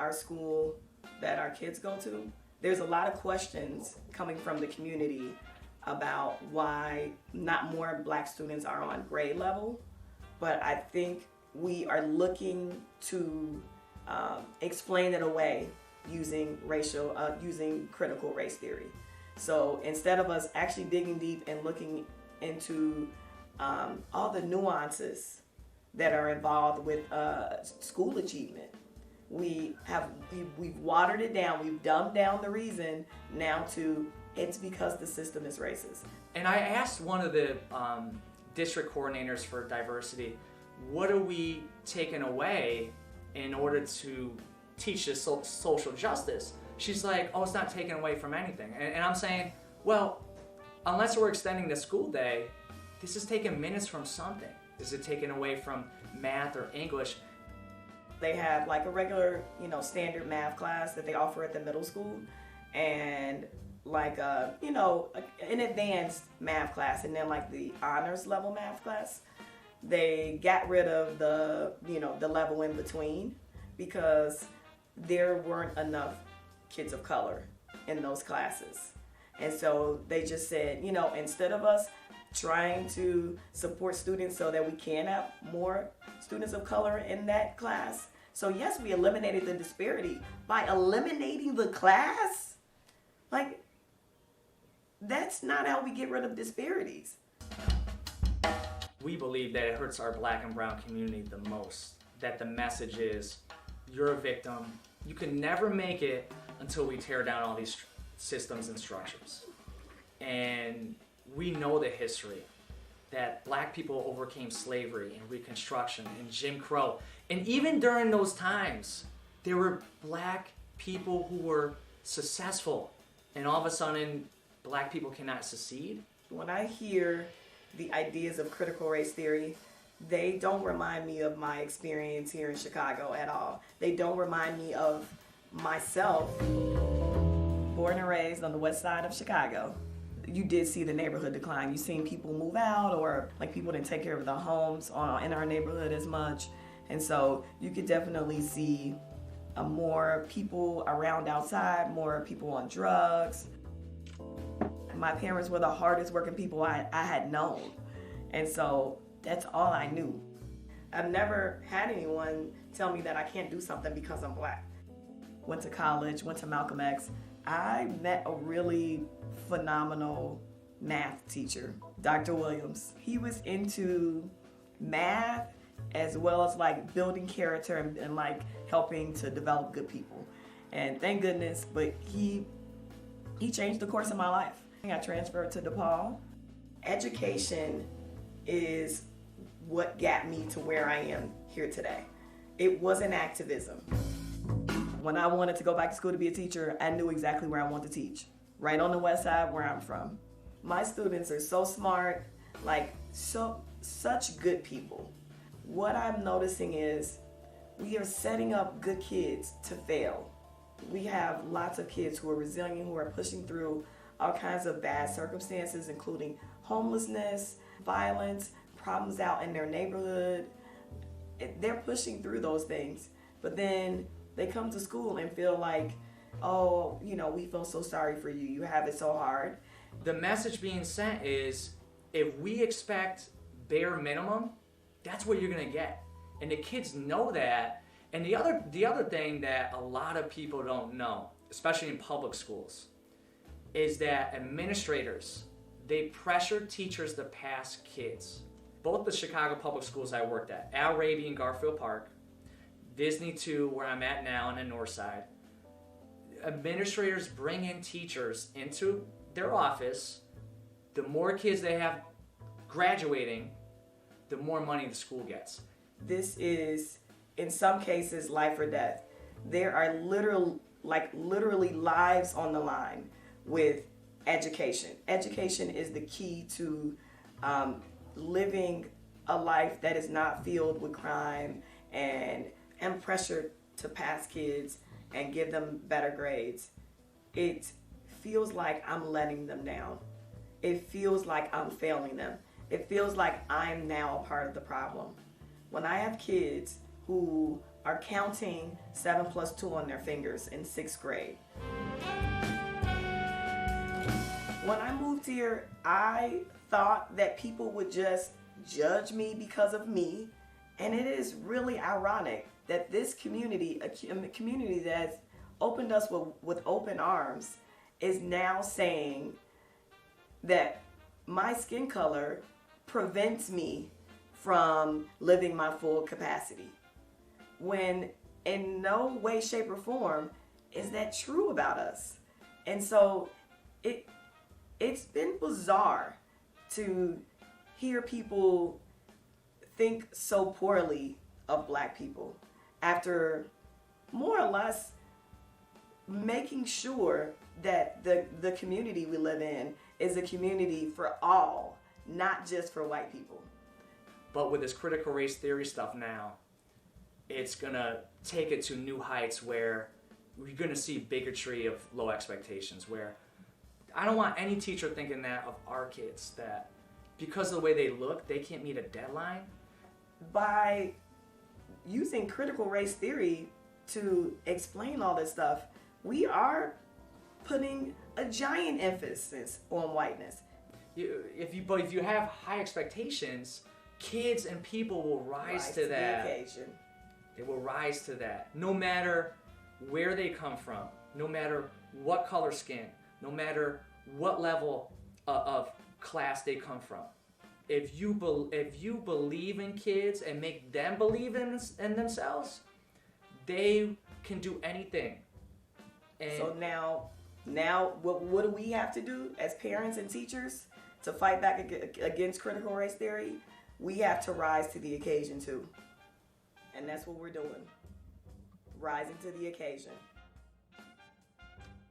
our school that our kids go to, there's a lot of questions coming from the community about why not more black students are on grade level. But I think we are looking to explain it away using critical race theory. So instead of us actually digging deep and looking into all the nuances that are involved with school achievement, we've watered it down, we've dumbed down the reason now to it's because the system is racist. And I asked one of the district coordinators for diversity, what are we taking away in order to teach this social justice? She's like, oh, it's not taken away from anything. And I'm saying, well, unless we're extending the school day, this is taking minutes from something. Is it taken away from math or English? They have like a regular, standard math class that they offer at the middle school, and like an advanced math class, and then like the honors level math class. They got rid of the level in between because there weren't enough kids of color in those classes. And so they just said, instead of us trying to support students so that we can have more students of color in that class. So yes, we eliminated the disparity by eliminating the class. Like, that's not how we get rid of disparities. We believe that it hurts our black and brown community the most. That the message is, you're a victim. You can never make it until we tear down all these systems and structures. And we know the history that black people overcame slavery and Reconstruction and Jim Crow. And even during those times, there were black people who were successful. And all of a sudden, black people cannot succeed. When I hear the ideas of critical race theory, they don't remind me of my experience here in Chicago at all. They don't remind me of myself. Born and raised on the west side of Chicago, you did see the neighborhood decline. You've seen people move out, or like people didn't take care of the homes in our neighborhood as much. And so you could definitely see more people around outside, more people on drugs. My parents were the hardest working people I had known. And so that's all I knew. I've never had anyone tell me that I can't do something because I'm black. Went to college, went to Malcolm X. I met a really phenomenal math teacher, Dr. Williams. He was into math as well as like building character and like helping to develop good people. And thank goodness, but he changed the course of my life. I transferred to DePaul. Education is what got me to where I am here today. It wasn't activism. When I wanted to go back to school to be a teacher, I knew exactly where I wanted to teach. Right on the west side where I'm from. My students are so smart, like such good people. What I'm noticing is we are setting up good kids to fail. We have lots of kids who are resilient, who are pushing through all kinds of bad circumstances, including homelessness, violence, problems out in their neighborhood. They're pushing through those things, but then they come to school and feel like, oh, we feel so sorry for you. You have it so hard. The message being sent is, if we expect bare minimum, that's what you're gonna get. And the kids know that. And the other thing that a lot of people don't know, especially in public schools, is that administrators, they pressure teachers to pass kids. Both the Chicago public schools I worked at, Al Raby in Garfield Park, Disney 2, where I'm at now on the north side, administrators bring in teachers into their office. The more kids they have graduating, the more money the school gets. This is, in some cases, life or death. There are literally lives on the line with education. Education is the key to living a life that is not filled with crime and pressure to pass kids and give them better grades. It feels like I'm letting them down. It feels like I'm failing them. It feels like I'm now a part of the problem. When I have kids who are counting 7 plus 2 on their fingers in 6th grade. When I moved here, I thought that people would just judge me because of me. And it is really ironic that this community, a community that's opened us with open arms, is now saying that my skin color prevents me from living my full capacity. When in no way, shape, or form is that true about us. And so it's been bizarre to hear people think so poorly of Black people after more or less making sure that the community we live in is a community for all, not just for white people. But with this critical race theory stuff now, it's gonna take it to new heights where we're gonna see bigotry of low expectations, where I don't want any teacher thinking that of our kids, that because of the way they look, they can't meet a deadline. By using critical race theory to explain all this stuff, we are putting a giant emphasis on whiteness. If you have high expectations, kids and people will rise to that. The occasion. They will rise to that, no matter where they come from, no matter what color skin, no matter what level of class they come from. If you believe in kids and make them believe in themselves, they can do anything. And so now what do we have to do as parents and teachers to fight back against critical race theory? We have to rise to the occasion too. And that's what we're doing. Rising to the occasion.